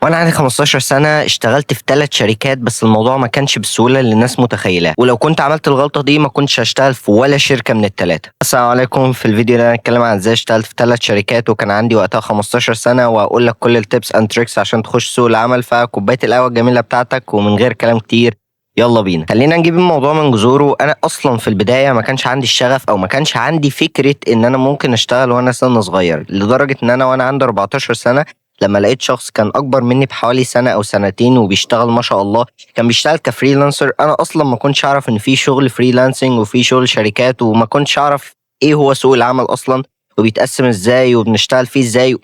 وانا عندي 15 سنة اشتغلت في 3 شركات، بس الموضوع ما كانش بالسهولة اللي الناس متخيلاه، ولو كنت عملت الغلطة دي ما كنتش هشتغل في ولا شركة من ال3. السلام عليكم. في الفيديو ده هنتكلم عن ازاي اشتغلت في 3 شركات وكان عندي وقتها 15 سنة، واقول لك كل التيبس اند تريكس عشان تخش سوق العمل. فكوباية القهوة الجميلة بتاعتك، ومن غير كلام كتير يلا بينا. خلينا نجيب الموضوع من جذوره. انا اصلا في البدايه ما كانش عندي الشغف او ما كانش عندي فكره ان انا ممكن اشتغل وانا سن صغير، لدرجه ان انا وانا عندي 14 سنه لما لقيت شخص كان اكبر مني بحوالي سنه او سنتين وبيشتغل ما شاء الله، كان بيشتغل كفريلانسر. انا اصلا ما كنتش اعرف ان في شغل فريلانسنج وفي شغل شركات، وما كنتش اعرف ايه هو سوق العمل اصلا وبيتقسم ازاي وبنشتغل فيه ازاي.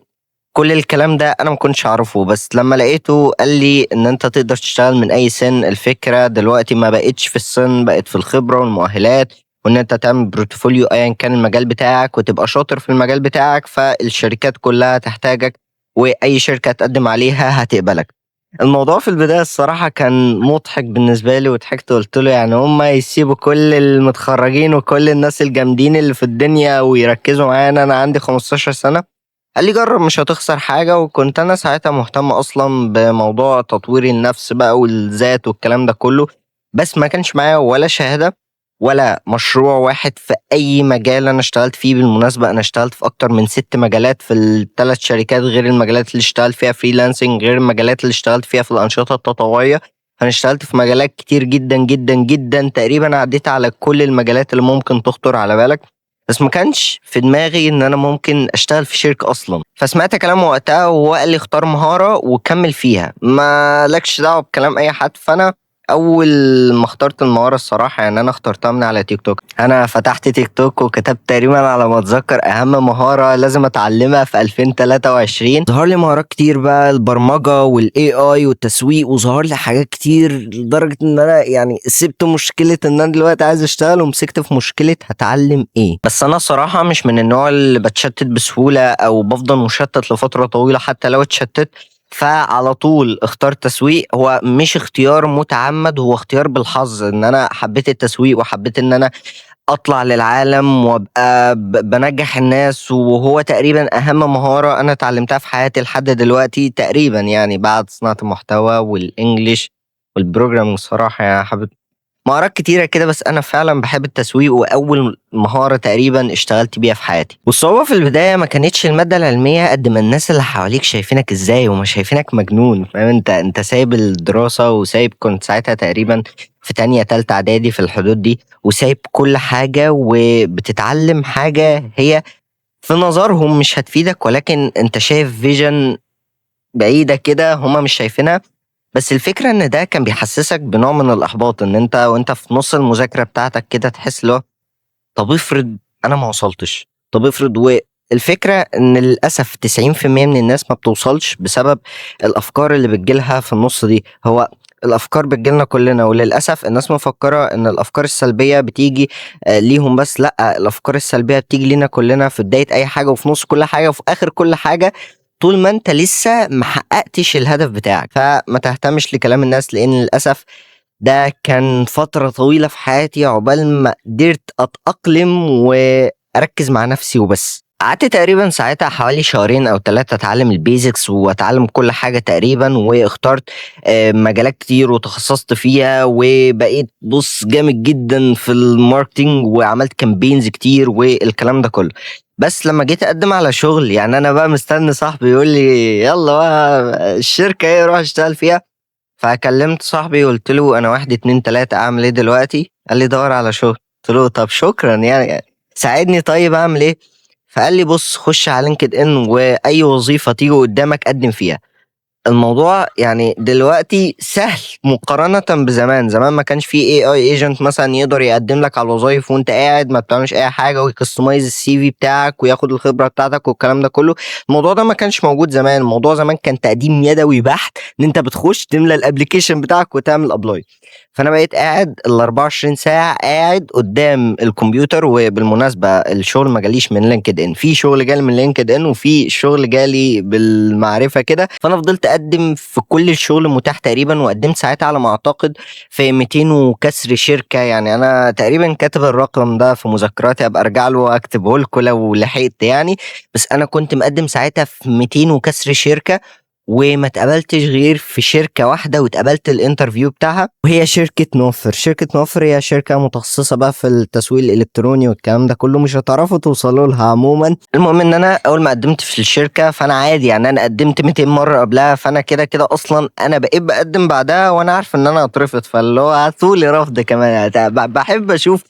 كل الكلام ده انا ما كنتش اعرفه، بس لما لقيته قال لي ان انت تقدر تشتغل من اي سن. الفكره دلوقتي ما بقتش في السن، بقت في الخبره والمؤهلات، وان انت تعمل بروتفوليو ايا كان المجال بتاعك وتبقى شاطر في المجال بتاعك، فالشركات كلها تحتاجك واي شركه تقدم عليها هتقبلك. الموضوع في البدايه الصراحه كان مضحك بالنسبه لي، وضحكت وقلت له يعني هم يسيبوا كل المتخرجين وكل الناس الجامدين اللي في الدنيا ويركزوا معايا انا عندي 15 سنه؟ قال لي جرب مش هتخسر حاجة. وكنت أنا ساعتها مهتم أصلا بموضوع تطوير النفس بقى والذات والكلام ده كله، بس ما كانش معايا ولا شهادة ولا مشروع واحد في أي مجال أنا اشتغلت فيه. بالمناسبة أنا اشتغلت في أكتر من 6 مجالات في ال3 شركات، غير المجالات اللي اشتغلت فيها فريلانسنج، غير المجالات اللي اشتغلت فيها في الأنشطة التطوعية. أنا اشتغلت في مجالات كتير جدا جدا جدا، تقريبا عديت على كل المجالات اللي ممكن تخطر على بالك، بس ما كانش في دماغي ان انا ممكن اشتغل في شركة اصلا. فسمعت كلامه وقتها وهو قال لي اختار مهارة وكمل فيها، ما لكش دعوة بكلام اي حد. فانا اول ما اخترت المهارة الصراحة، يعني انا اخترتها من على تيك توك. انا فتحت تيك توك وكتبت تقريبا على ما اتذكر اهم مهارة لازم اتعلمها في 2023. ظهر لي مهارات كتير بقى، البرمجة والاي اي والتسويق، وظهر لي حاجات كتير لدرجة ان انا يعني سبت مشكلة ان انا دلوقتي عايز اشتغل ومسكت في مشكلة هتعلم ايه. بس انا صراحة مش من النوع اللي بتشتت بسهولة او بفضل مشتت لفترة طويلة. حتى لو اتشتت فعلى طول اختار تسويق. هو مش اختيار متعمد، هو اختيار بالحظ، ان انا حبيت التسويق وحبيت ان انا اطلع للعالم وابقى بنجح الناس. وهو تقريبا اهم مهارة انا اتعلمتها في حياتي لحد دلوقتي تقريبا، يعني بعد صناعة المحتوى والانجليش والبروجرامينج. صراحة يعني حابب مهارات كتيرة كده، بس أنا فعلا بحب التسويق، وأول مهارة تقريبا اشتغلت بيها في حياتي. والصعوبة في البداية ما كانتش المادة العلمية قد ما الناس اللي حواليك شايفينك ازاي وما شايفينك مجنون. فاهم؟ انت سايب الدراسة وسايب، كنت ساعتها تقريبا في تانية تالتة إعدادي في الحدود دي، وسايب كل حاجة وبتتعلم حاجة هي في نظرهم مش هتفيدك، ولكن انت شايف فيجن بعيدة كده هما مش شايفينها. بس الفكرة ان ده كان بيحسسك بنوع من الاحباط، ان انت وانت في نص المذاكرة بتاعتك كده تحس اللي هو طب افرض انا ما وصلتش، طب افرض. والفكرة ان للأسف 90% من الناس ما بتوصلش بسبب الافكار اللي بتجيلها في النص دي. هو الافكار بتجيلنا كلنا، وللاسف الناس مفكره ان الافكار السلبيه بتيجي ليهم بس. لا، الافكار السلبيه بتيجي لينا كلنا في بدايه اي حاجه وفي نص كل حاجه وفي اخر كل حاجه، طول ما انت لسه محققتش الهدف بتاعك. فما تهتمش لكلام الناس، لان للاسف ده كان فترة طويلة في حياتي عقبال ما قدرت أتأقلم وأركز مع نفسي وبس. قعدت تقريبا ساعتها حوالي شهرين أو 3 أتعلم البيزكس وأتعلم كل حاجة تقريبا، واخترت مجالات كتير وتخصصت فيها، وبقيت بص جامد جدا في الماركتينج وعملت كامبينز كتير والكلام ده كله. بس لما جيت أقدم على شغل، يعني أنا بقى مستني صاحبي يقول لي يلا بقى الشركة ايه روح اشتغل فيها. فكلمت صاحبي قلت له انا 1 2 3 اعمل ايه دلوقتي؟ قال لي دور على شغل. قلت له طب شكرا، يعني ساعدني طيب اعمل ايه؟ فقال لي بص خش على لينكد ان واي وظيفة تيجي قدامك قدم فيها. الموضوع يعني دلوقتي سهل مقارنة بزمان. زمان ما كانش فيه اي اي ايجنت مثلا يقدر يقدم لك على الوظائف وانت قاعد ما بتعملش اي حاجة، ويكستمايز السي في بتاعك وياخد الخبرة بتاعتك والكلام ده كله. الموضوع ده ما كانش موجود زمان. الموضوع زمان كان تقديم يدوي بحت، ان انت بتخش تملى الابليكيشن بتاعك وتعمل ابلاي. فانا بقيت قاعد ال 24 ساعة قاعد قدام الكمبيوتر. وبالمناسبة الشغل ما جاليش من لينكد ان، في شغل جالي من لينكد ان وفي شغل جالي بالمعرفة كده. فانا فضلت اقدم في كل الشغل متاح تقريبا، وقدمت ساعتها على ما اعتقد في 200 وكسر شركة. يعني انا تقريبا كاتب الرقم ده في مذكراتي، ابقى ارجع له واكتبه لكم لو لحقت يعني. بس انا كنت مقدم ساعتها في 200 وكسر شركة، وما اتقبلتش غير في شركة واحدة، واتقبلت الانترفيو بتاعها، وهي شركة نوفر. شركة نوفر هي شركة متخصصة بقى في التسويق الإلكتروني والكلام ده كله، مش هتعرفوا توصلوا لها عموما. المهم ان انا اول ما قدمت في الشركة فانا عادي، يعني انا قدمت 200 مرة قبلها، فانا كده كده اصلا انا بقيت بقدم بعدها وانا عارف ان انا هترفض، فاللي هو هاتولي رفض كمان. بحب اشوف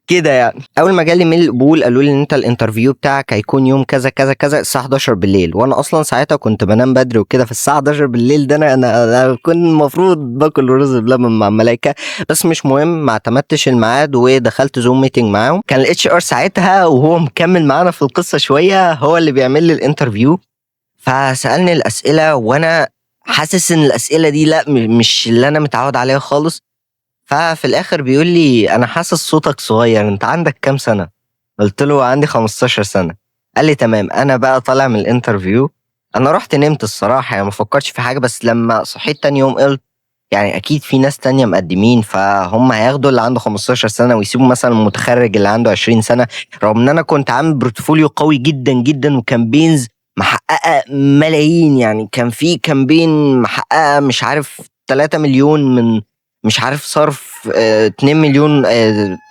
كده يعني. اول ما جالي ميل القبول قالوا لي ان انت الانترفيو بتاعك هيكون يوم كذا كذا كذا الساعه 11 بالليل، وانا اصلا ساعتها كنت بنام بدري وكده، في الساعه 11 بالليل ده انا كنت المفروض باكل رز بلبن مع الملايكه، بس مش مهم، ما اعتمدتش الميعاد ودخلت زوم ميتنج معاهم. كان الاتش ار ساعتها وهو مكمل معانا في القصه شويه، هو اللي بيعمل لي الانترفيو، فسالني الاسئله وانا حاسس ان الاسئله دي لا مش اللي انا متعود عليها خالص. ففي الاخر بيقول لي انا حاسس صوتك صغير، انت عندك كام سنة؟ قلت له عندي 15 سنة. قال لي تمام. انا بقى طالع من الانترفيو، انا رحت نمت الصراحة، يعني ما فكرتش في حاجة، بس لما صحيت تاني يوم قلت يعني اكيد في ناس تانية مقدمين، فهم هياخدوا اللي عنده 15 سنة ويسيبوا مثلا المتخرج اللي عنده 20 سنة. رغم ان انا كنت عامل بورتفوليو قوي جدا جدا وكامبينز محققة ملايين، يعني كان في كامبين محققة مش عارف 3 مليون من مش عارف صرف 2 مليون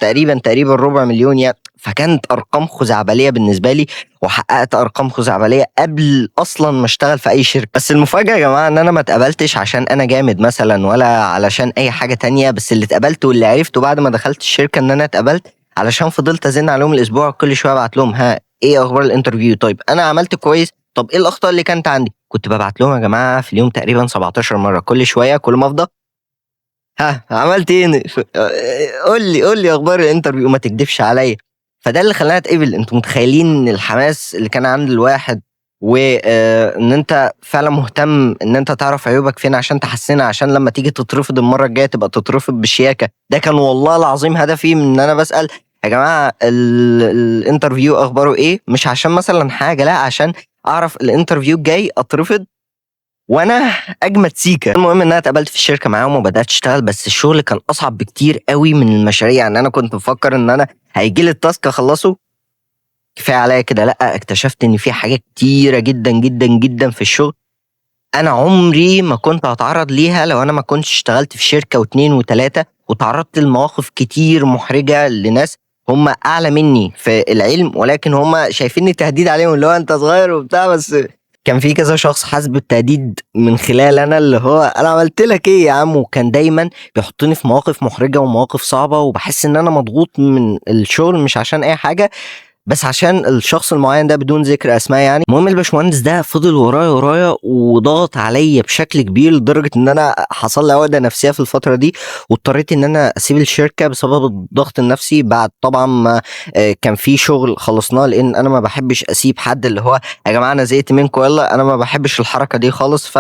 تقريبا ربع مليون يعني. فكانت ارقام خزعبليه بالنسبه لي، وحققت ارقام خزعبليه قبل اصلا ما اشتغل في اي شركه. بس المفاجاه يا جماعه ان انا ما اتقبلتش عشان انا جامد مثلا، ولا علشان اي حاجه تانية، بس اللي اتقبلت واللي عرفته بعد ما دخلت الشركه ان انا اتقبلت علشان فضلت ازن عليهم الاسبوع، كل شويه ابعت لهم ها ايه اخبار الانترفيو، طيب انا عملت كويس، طب ايه الاخطاء اللي كانت عندي. كنت ببعت لهم يا جماعه في اليوم تقريبا 17 مره، كل شويه كل ما افضى ها عملت ايه قول لي اخبار الانترفيو، ما تكدبش عليا. فده اللي خلاني اتقبل. انتوا متخيلين ان الحماس اللي كان عند الواحد، وان انت فعلا مهتم ان انت تعرف عيوبك فين عشان تحسنها، عشان لما تيجي تترفض المره الجايه تبقى تترفض بشياكه. ده كان والله العظيم هدفي من ان انا بسال يا جماعه الانترفيو اخباره ايه، مش عشان مثلا حاجه، لا عشان اعرف الانترفيو الجاي اترفض وانا اجمد سيكا. المهم ان انا اتقبلت في الشركه معاهم وبدات اشتغل، بس الشغل كان اصعب بكتير قوي من المشاريع. يعني انا كنت مفكر ان انا هيجي لي التاسك اخلصه كفايه عليا كده، لا اكتشفت ان في حاجات كتيره جدا جدا جدا في الشغل انا عمري ما كنت هتعرض ليها لو انا ما كنتش اشتغلت في شركه واتنين وتلاته، وتعرضت لمواقف كتير محرجه لناس هم اعلى مني في العلم، ولكن هم شايفيني تهديد عليهم، اللي هو انت صغير وبتاع. بس كان في كذا شخص حاسس بالتهديد من خلال انا، اللي هو انا عملت لك ايه يا عم، وكان دايما بيحطني في مواقف محرجه ومواقف صعبه، وبحس ان انا مضغوط من الشغل مش عشان اي حاجه، بس عشان الشخص المعين ده بدون ذكر اسماء يعني. المهم الباشمهندس ده فضل ورايا وضغط عليا بشكل كبير، لدرجه ان انا حصل لي عقده نفسيه في الفتره دي، واضطريت ان انا اسيب الشركه بسبب الضغط النفسي. بعد طبعا ما كان في شغل خلصناه، لان انا ما بحبش اسيب حد، اللي هو يا جماعه انا زهقت منكم يلا، انا ما بحبش الحركه دي خالص.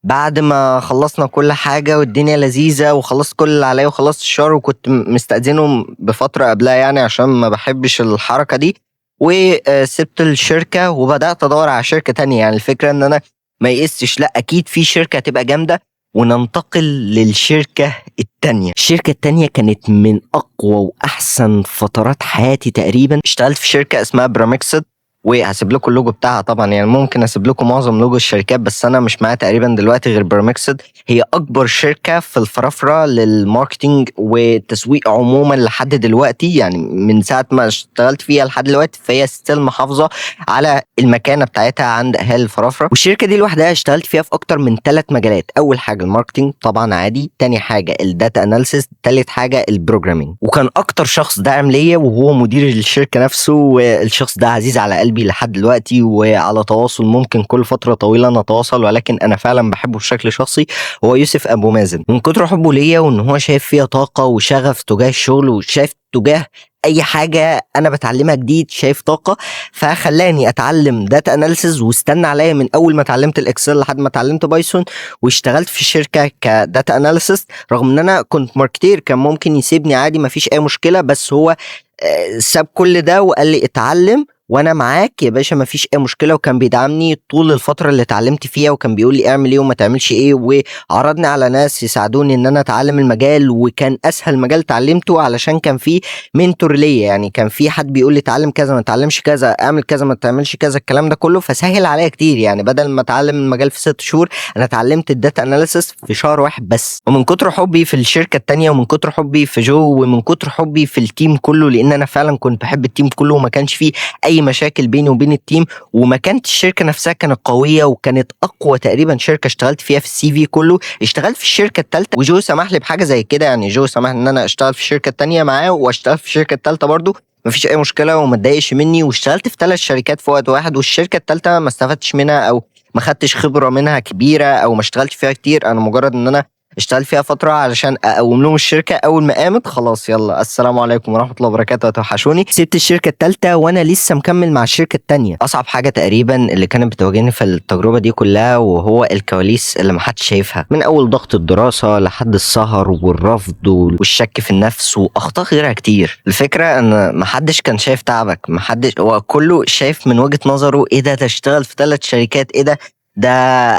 بعد ما خلصنا كل حاجة والدنيا لذيذة وخلصت كل اللي عليا وخلصت الشهر، وكنت مستأذنهم بفترة قبلها يعني عشان ما بحبش الحركة دي، وسبت الشركة وبدأت أدور على شركة تانية. يعني الفكرة إن أنا ما يقستش، لا أكيد في شركة هتبقى جامدة وننتقل للشركة التانية. الشركة التانية كانت من أقوى وأحسن فترات حياتي تقريبا. اشتغلت في شركة اسمها برامكسد، وهسيب لكم اللوجو بتاعها طبعا، يعني ممكن اسيب لكم معظم لوجو الشركات، بس انا مش معايا تقريبا دلوقتي غير برامكسد. هي اكبر شركه في الفرافره للماركتينج والتسويق عموما لحد دلوقتي، يعني من ساعه ما اشتغلت فيها لحد دلوقتي، فهي ستيل محافظه على المكانه بتاعتها عند اهالي الفرافره. والشركه دي لوحدها اشتغلت فيها في اكتر من 3 مجالات. اول حاجه الماركتينج طبعا عادي، تاني حاجه الداتا اناليسيس، تالت حاجه البروجرامينج. وكان اكتر شخص داعم ليا وهو مدير الشركه نفسه، والشخص ده عزيز على قلبي لحد دلوقتي، وعلى تواصل ممكن كل فتره طويله نتواصل، ولكن انا فعلا بحبه بشكل شخصي. هو يوسف ابو مازن. من كتر حبه ليا وان هو شايف فيها طاقه وشغف تجاه الشغل، وشايف تجاه اي حاجه انا بتعلمها جديد شايف طاقه، فخلاني اتعلم داتا اناليسز، واستنى عليا من اول ما اتعلمت الاكسل لحد ما اتعلمت بايثون، واشتغلت في الشركه كداتا اناليسز. رغم ان انا كنت ماركتير كان ممكن يسيبني عادي ما فيش اي مشكله، بس هو ساب كل ده وقال لي اتعلم وانا معاك يا باشا مفيش اي مشكله، وكان بيدعمني طول الفتره اللي اتعلمت فيها، وكان بيقول لي اعمل ايه وما تعملش ايه، وعرضني على ناس يساعدوني ان انا اتعلم المجال. وكان اسهل مجال اتعلمته علشان كان في منتور ليا، يعني كان في حد بيقول لي اتعلم كذا ما تتعلمش كذا، اعمل كذا ما تعملش كذا، الكلام ده كله فسهل عليا كتير. يعني بدل ما اتعلم المجال في 6 شهور، انا اتعلمت الداتا اناليسيس في شهر واحد بس. ومن كتر حبي في الشركه التانيه، ومن كتر حبي في جو، ومن كتر حبي في التيم كله، لان انا فعلا كنت بحب التيم كله وما كانش فيه اي مشاكل بيني وبين التيم. وما كانت الشركه نفسها كانت قويه، وكانت اقوى تقريبا شركه اشتغلت فيها في السي في كله. اشتغلت في الشركه الثالثه، وجو سمح لي بحاجه زي كده، يعني جو سمح ان انا اشتغل في الشركه الثانيه معاه واشتغل في الشركه الثالثه برضو، مفيش اي مشكله وما اتضايقش مني. واشتغلت في 3 شركات في وقت واحد، والشركه الثالثه ما استفدتش منها او ما خدتش خبره منها كبيره او ما اشتغلتش فيها كتير. انا مجرد ان انا اشتغل فيها فتره علشان اقوم لهم الشركه. اول ما قامت خلاص يلا السلام عليكم ورحمه الله وبركاته، توحشوني. سبت الشركه الثالثه وانا لسه مكمل مع الشركه الثانيه. اصعب حاجه تقريبا اللي كانت بتواجهني في التجربه دي كلها، وهو الكواليس اللي محدش شايفها، من اول ضغط الدراسه لحد السهر والرفض والشك في النفس واخطاء غيرها كتير. الفكره ان محدش كان شايف تعبك، محدش، هو كله شايف من وجهه نظره ايه ده تشتغل في 3 شركات، ايه ده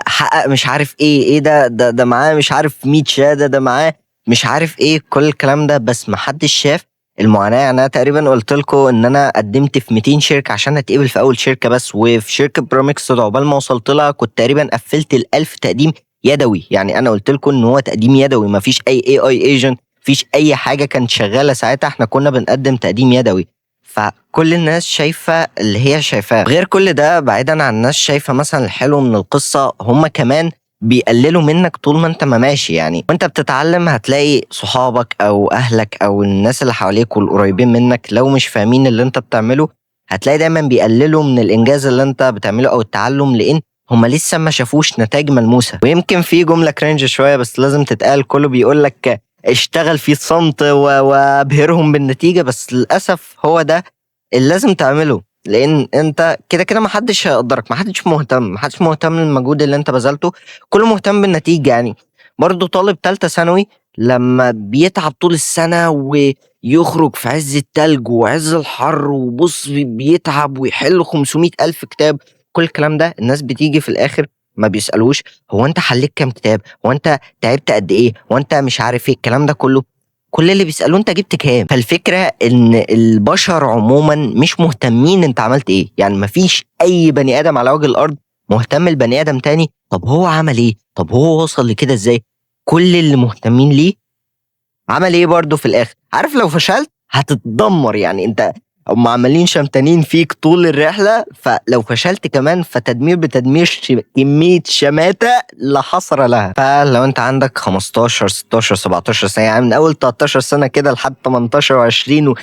حقق مش عارف ايه ده معاه مش عارف 100 شهاده، ده معاه مش عارف ايه، كل الكلام ده. بس محدش شاف المعاناه. يعني انا تقريبا قلت لكم ان انا قدمت في 200 شركه عشان اتقبل في اول شركه بس. وفي شركه برامكس عقبال ما وصلت لها كنت تقريبا قفلت ال1000 تقديم يدوي. يعني انا قلت لكم ان هو تقديم يدوي، مفيش اي ايجنت، مفيش اي حاجه كانت شغاله ساعتها، احنا كنا بنقدم تقديم يدوي. فكل الناس شايفة اللي هي شايفاه. غير كل ده، بعيدا عن الناس شايفة مثلا الحلو من القصة، هم كمان بيقللوا منك طول ما انت ما ماشي. يعني وانت بتتعلم هتلاقي صحابك او اهلك او الناس اللي حواليك والقريبين منك لو مش فاهمين اللي انت بتعمله، هتلاقي دايما بيقللوا من الانجاز اللي انت بتعمله او التعلم، لان هما لسه ما شافوش نتائج ملموسة. ويمكن في جملة كرنج شوية بس لازم تتقال، كله بيقول لك اشتغل في الصمت وابهرهم بالنتيجة. بس للأسف هو ده اللي لازم تعمله، لان انت كده كده محدش هيقدرك، محدش مهتم بالمجهود اللي انت بذلته، كله مهتم بالنتيجة. يعني برضو طالب تالتة ثانوي لما بيتعب طول السنة ويخرج في عز التلج وعز الحر، وبص بيتعب ويحل 500 ألف كتاب، كل الكلام ده الناس بتيجي في الآخر ما بيسألوش هو انت حليت كام كتاب، هو انت تعبت قد ايه، هو انت مش عارف ايه الكلام ده كله. كل اللي بيسألوه انت جبت كام. فالفكرة ان البشر عموما مش مهتمين انت عملت ايه. يعني مفيش اي بني ادم على وجه الارض مهتم البني ادم تاني طب هو عمل ايه، طب هو وصل لكده ازاي. كل اللي مهتمين ليه عمل ايه برضه في الاخر. عارف لو فشلت هتتدمر، يعني انت هم عمالين شمتانين فيك طول الرحلة، فلو فشلت كمان فتدمير بتدمير كمية شماتة لا حصر لها. فلو انت عندك 15 16 17 سنة، يعني من اول 13 سنة كده لحد 18 و20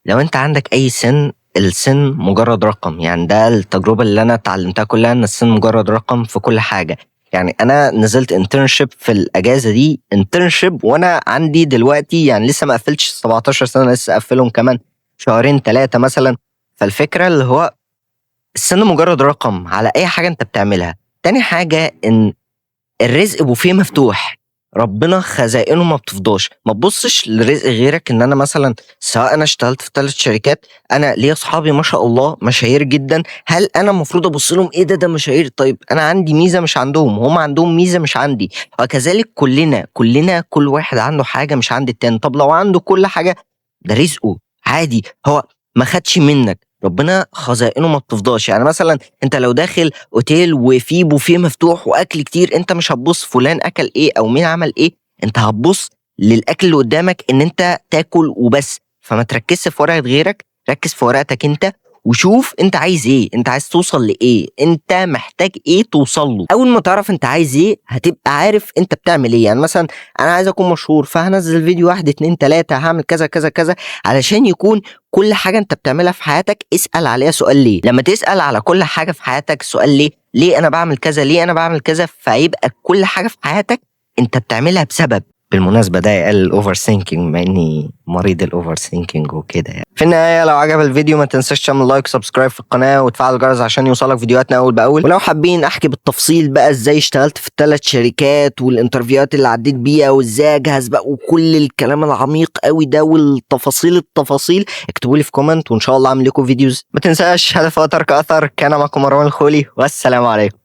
لو انت عندك اي سن، السن مجرد رقم. يعني ده التجربة اللي انا اتعلمتها كلها، ان السن مجرد رقم في كل حاجة. يعني انا نزلت انترنشيب في الاجازه دي، انترنشيب وانا عندي دلوقتي يعني لسه ما قفلتش 17 سنه، لسه قفلهم كمان شهرين 3 مثلا. فالفكره اللي هو السن مجرد رقم على اي حاجه انت بتعملها. تاني حاجه ان الرزق بوفيه مفتوح، ربنا خزائنه ما بتفضاش. ما تبصش لرزق غيرك. ان انا مثلا سواء انا اشتغلت في 3 شركات، انا ليا اصحابي ما شاء الله مشاهير جدا، هل انا المفروض ابص لهم ايه ده مشاهير؟ طيب انا عندي ميزه مش عندهم، هم عندهم ميزه مش عندي، وكذلك كلنا كل واحد عنده حاجه مش عند التاني. طب لو عنده كل حاجه ده رزقه عادي، هو ما خدش منك، ربنا خزائنه ما بتفضاش. يعني مثلا انت لو داخل اوتيل وفيه بوفيه مفتوح واكل كتير، انت مش هتبص فلان اكل ايه او مين عمل ايه، انت هتبص للاكل اللي قدامك ان انت تاكل وبس. فما تركزش في ورقة غيرك، ركز في ورقتك انت، وشوف انت عايز ايه، انت عايز توصل لايه، انت محتاج ايه توصل له. اول ما تعرف انت عايز ايه هتبقى عارف انت بتعمل ايه. يعني مثلا انا عايز اكون مشهور، فهنزل فيديو 1 2 3 هعمل كذا كذا كذا، علشان يكون كل حاجة انت بتعملها في حياتك اسأل عليها سؤال ليه. لما تسأل على كل حاجة في حياتك سؤال ليه انا بعمل كذا، ليه انا بعمل كذا، فيبقى كل حاجة في حياتك انت بتعملها بسبب. بالمناسبة ده يقلل الاوفر ثينكينج بما اني مريض الاوفر ثينكينج وكده يعني. في النهاية لو عجب الفيديو ما تنساش تعمل لايك وسبسكرايب في القناة وتفعل الجرس عشان يوصلك فيديوهاتنا اول باول. ولو حابين احكي بالتفصيل بقى ازاي اشتغلت في الثلاث شركات والانترفيوهات اللي عديت بيها وازاي اجهز بقى وكل الكلام العميق قوي ده والتفاصيل اكتبوا لي في كومنت وان شاء الله اعمل لكم فيديوز. ما تنساش هدف وترك اثر. كان معكم مروان الخولي والسلام عليكم.